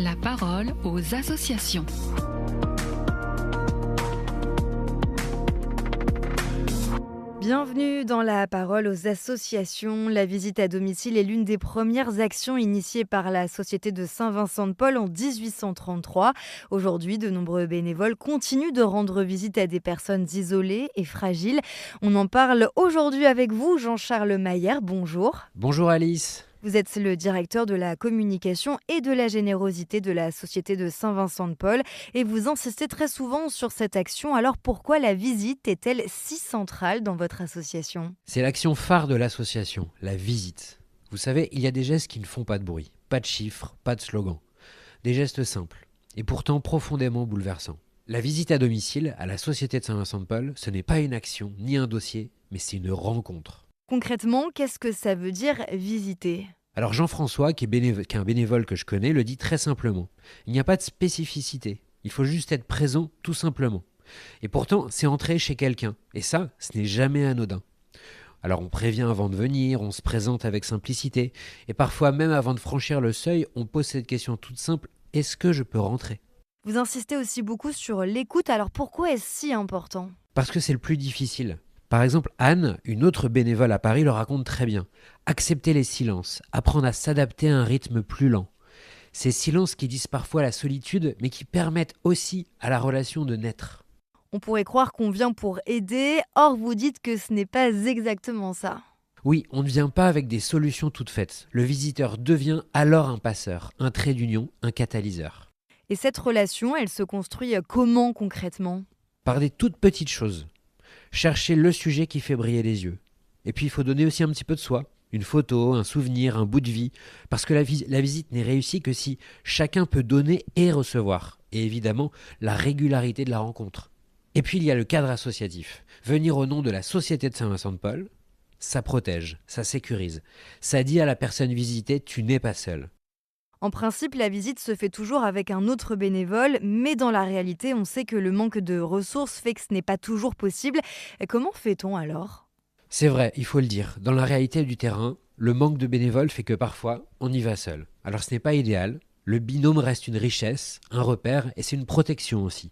La parole aux associations. Bienvenue dans la parole aux associations. La visite à domicile est l'une des premières actions initiées par la Société de Saint-Vincent-de-Paul en 1833. Aujourd'hui, de nombreux bénévoles continuent de rendre visite à des personnes isolées et fragiles. On en parle aujourd'hui avec vous, Jean-Charles Mayer. Bonjour. Bonjour Alice. Vous êtes le directeur de la communication et de la générosité de la Société de Saint-Vincent-de-Paul et vous insistez très souvent sur cette action. Alors pourquoi la visite est-elle si centrale dans votre association ? C'est l'action phare de l'association, la visite. Vous savez, il y a des gestes qui ne font pas de bruit, pas de chiffres, pas de slogans. Des gestes simples et pourtant profondément bouleversants. La visite à domicile à la Société de Saint-Vincent-de-Paul, ce n'est pas une action ni un dossier, mais c'est une rencontre. Concrètement, qu'est-ce que ça veut dire visiter ? Alors Jean-François, qui est un bénévole que je connais, le dit très simplement. Il n'y a pas de spécificité, il faut juste être présent tout simplement. Et pourtant, c'est entrer chez quelqu'un, et ça, ce n'est jamais anodin. Alors on prévient avant de venir, on se présente avec simplicité, et parfois même avant de franchir le seuil, on pose cette question toute simple, est-ce que je peux rentrer ? Vous insistez aussi beaucoup sur l'écoute, alors pourquoi est-ce si important ? Parce que c'est le plus difficile. Par exemple, Anne, une autre bénévole à Paris, le raconte très bien. Accepter les silences, apprendre à s'adapter à un rythme plus lent. Ces silences qui disent parfois la solitude, mais qui permettent aussi à la relation de naître. On pourrait croire qu'on vient pour aider, or vous dites que ce n'est pas exactement ça. Oui, on ne vient pas avec des solutions toutes faites. Le visiteur devient alors un passeur, un trait d'union, un catalyseur. Et cette relation, elle se construit comment concrètement ? Par des toutes petites choses. Chercher le sujet qui fait briller les yeux. Et puis il faut donner aussi un petit peu de soi. Une photo, un souvenir, un bout de vie. Parce que la visite n'est réussie que si chacun peut donner et recevoir. Et évidemment, la régularité de la rencontre. Et puis il y a le cadre associatif. Venir au nom de la Société de Saint-Vincent-de-Paul, ça protège, ça sécurise. Ça dit à la personne visitée, tu n'es pas seul. En principe, la visite se fait toujours avec un autre bénévole, mais dans la réalité, on sait que le manque de ressources fait que ce n'est pas toujours possible. Comment fait-on alors ? C'est vrai, il faut le dire. Dans la réalité du terrain, le manque de bénévoles fait que parfois, on y va seul. Alors ce n'est pas idéal. Le binôme reste une richesse, un repère, et c'est une protection aussi.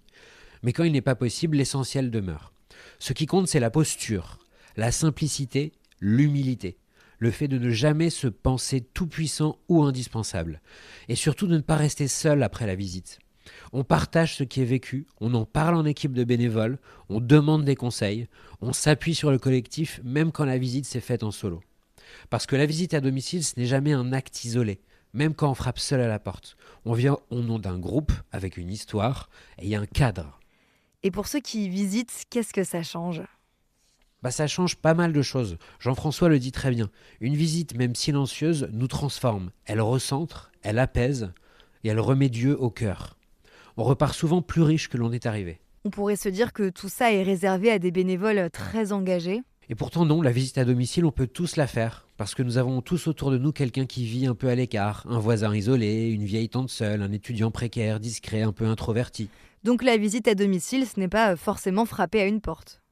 Mais quand il n'est pas possible, l'essentiel demeure. Ce qui compte, c'est la posture, la simplicité, l'humilité. Le fait de ne jamais se penser tout-puissant ou indispensable. Et surtout de ne pas rester seul après la visite. On partage ce qui est vécu, on en parle en équipe de bénévoles, on demande des conseils, on s'appuie sur le collectif même quand la visite s'est faite en solo. Parce que la visite à domicile, ce n'est jamais un acte isolé, même quand on frappe seul à la porte. On vient au nom d'un groupe avec une histoire et il y a un cadre. Et pour ceux qui visitent, qu'est-ce que ça change ? Ça change pas mal de choses. Jean-François le dit très bien. Une visite, même silencieuse, nous transforme. Elle recentre, elle apaise et elle remet Dieu au cœur. On repart souvent plus riche que l'on est arrivé. On pourrait se dire que tout ça est réservé à des bénévoles très engagés. Et pourtant non, la visite à domicile, on peut tous la faire. Parce que nous avons tous autour de nous quelqu'un qui vit un peu à l'écart. Un voisin isolé, une vieille tante seule, un étudiant précaire, discret, un peu introverti. Donc la visite à domicile, ce n'est pas forcément frapper à une porte.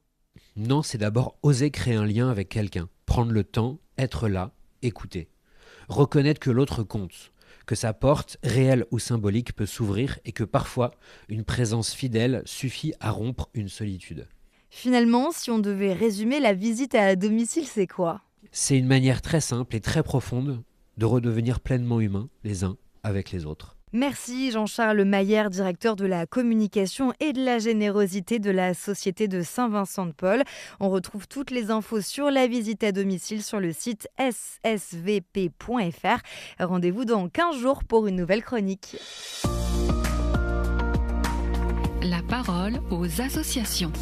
Non, c'est d'abord oser créer un lien avec quelqu'un. Prendre le temps, être là, écouter. Reconnaître que l'autre compte. Que sa porte, réelle ou symbolique, peut s'ouvrir et que parfois, une présence fidèle suffit à rompre une solitude. Finalement, si on devait résumer la visite à domicile, c'est quoi ? C'est une manière très simple et très profonde de redevenir pleinement humains les uns avec les autres. Merci Jean-Charles Mayer, directeur de la communication et de la générosité de la Société de Saint-Vincent-de-Paul. On retrouve toutes les infos sur la visite à domicile sur le site ssvp.fr. Rendez-vous dans 15 jours pour une nouvelle chronique. La parole aux associations.